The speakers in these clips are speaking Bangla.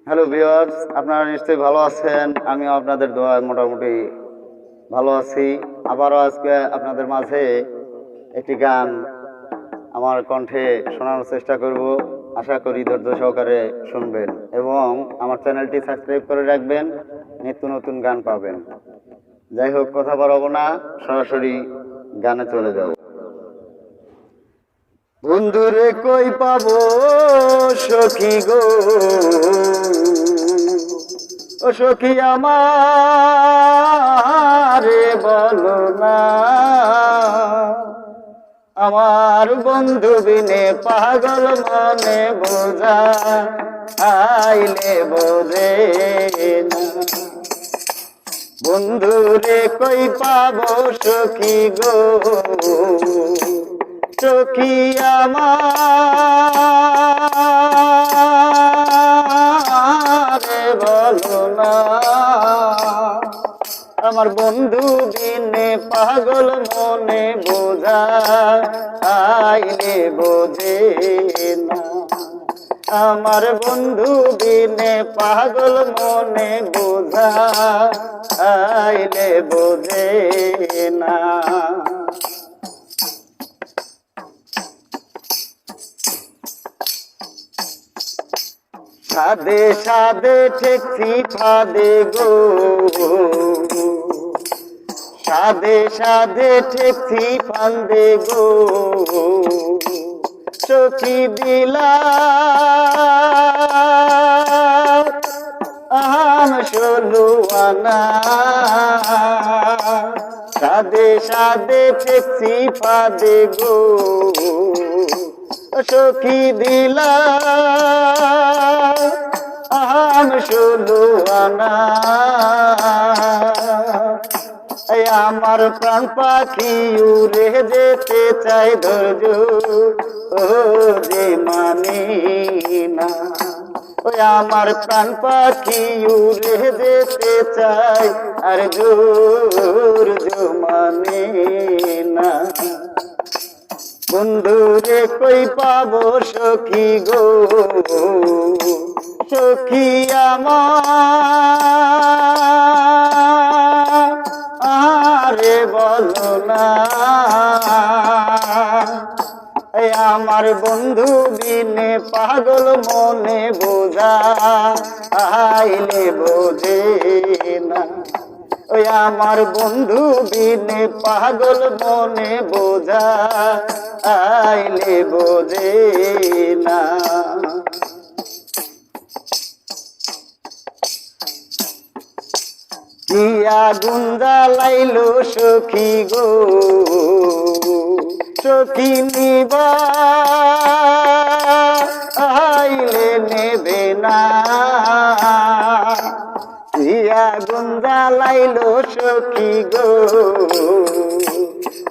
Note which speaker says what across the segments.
Speaker 1: হ্যালো ভিউয়ার্স, আপনারা নিশ্চয়ই ভালো আছেন। আমিও আপনাদের দোয়ায় মোটামুটি ভালো আছি। আবারও আজকে আপনাদের মাঝে একটি গান আমার কণ্ঠে শোনানোর চেষ্টা করব। আশা করি ধৈর্য সহকারে শুনবেন এবং আমার চ্যানেলটি সাবস্ক্রাইব করে রাখবেন, নিত্য নতুন গান পাবেন। যাই হোক, কথা বাড়াবো না, সরাসরি গানে চলে যাব। বন্ধুরে কই পাবো সখী গো, ও সখী আমারে বলো না, আমার বন্ধু বিনে পাগল মনে বোঝা আইলে বোঝে না। বন্ধু রে কই পাবো সখী গো, সখী আমারে বলো না, আমার বন্ধু বিনে পাগল মনে বোঝা আইলে বোঝে না। আমার বন্ধু বিনে পাগল মনে বোঝা আইলে বোঝে না। সাদে সাদে ঠেকছি ফাদে গো, সাদে সাদে ঠেকছি ফান্দে গো, সখী দিলা আম ষোলোয়ানা। সাদে সাদে ঠেকছি ফাদে গো, সখী দিলা আম ষোলোয়ানা। আমার প্রাণ পাখি উড়ে যেতে চাই, ধৈর্য যে মানি না। ওই আমার প্রাণ পাখি উড়ে যেতে চাই, আর ধৈর্য মানে না। বন্ধু রে কই পাবো সখী গো, সখী আমারে বলো না, আমার বন্ধু বিনে পাগল মনে বোঝা আইলে বোঝে না। ওই আমার বন্ধু বিনে পাগল মনে বোঝা আইলে বোঝে না। কি আগুন জ্বালাইলো সখী গো, সখী নিবা আইলে নেবে না। কি আগুন জ্বালাইলো সখী গো,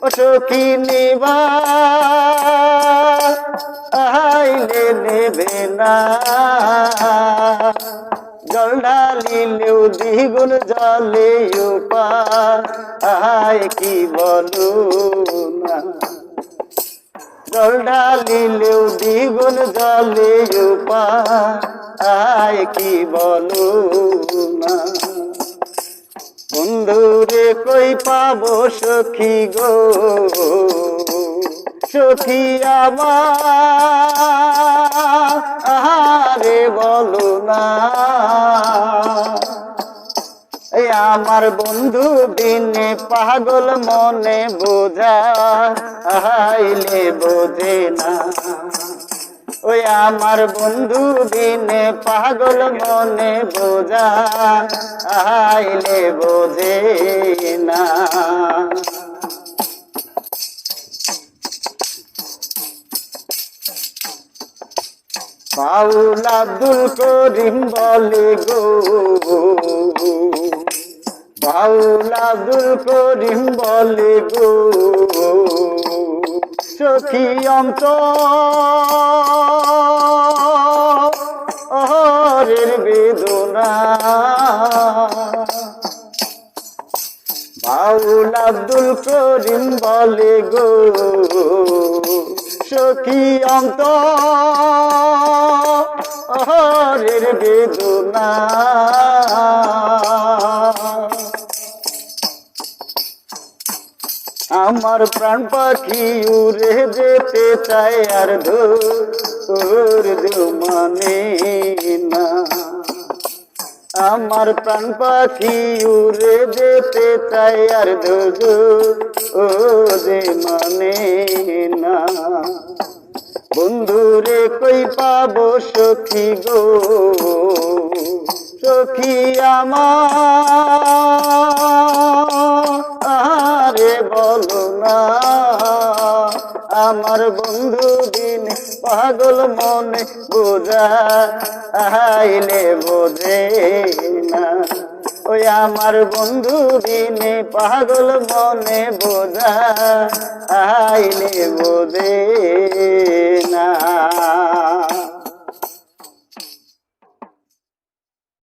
Speaker 1: ও সখী নিবা আইলে নেবে না। জল ঢালিলেও দ্বিগুণ জলে উপায় কি বলো না। জল ঢালিলেও দ্বিগুণ জলে উপায় কি বলো না। বন্ধু রে কই পাবো সখী গো, সখী আমারে বলো না, আমার বন্ধু বিনে পাগল মনে বোঝা আইলে বোঝে না। ওই আমার বন্ধু বিনে পাগল মনে বোঝা আইলে বোঝে না। বাউল আব্দুল করিম বলে গো, বাউল আব্দুল করিম বলে গো, সখী অন্তরের বেদনা। বাউল আব্দুল করিম বলে গো, সখী অন্তরের বেদনা আমার প্রাণ পাখি উড়ে যেতে চায় আর ধৈর্য মানে না আমার প্রাণ পাখি উড়ে যেতে চায় আর ধৈর্য মানে না বন্ধুরে কই পাবো সখী গো সখী আমারে বলো না আমার বন্ধু দিন পাগল মনে বোঝাইলে বোঝে না ওই আমার বন্ধু দিনে পাগল মনে বোঝাইলে বোঝে না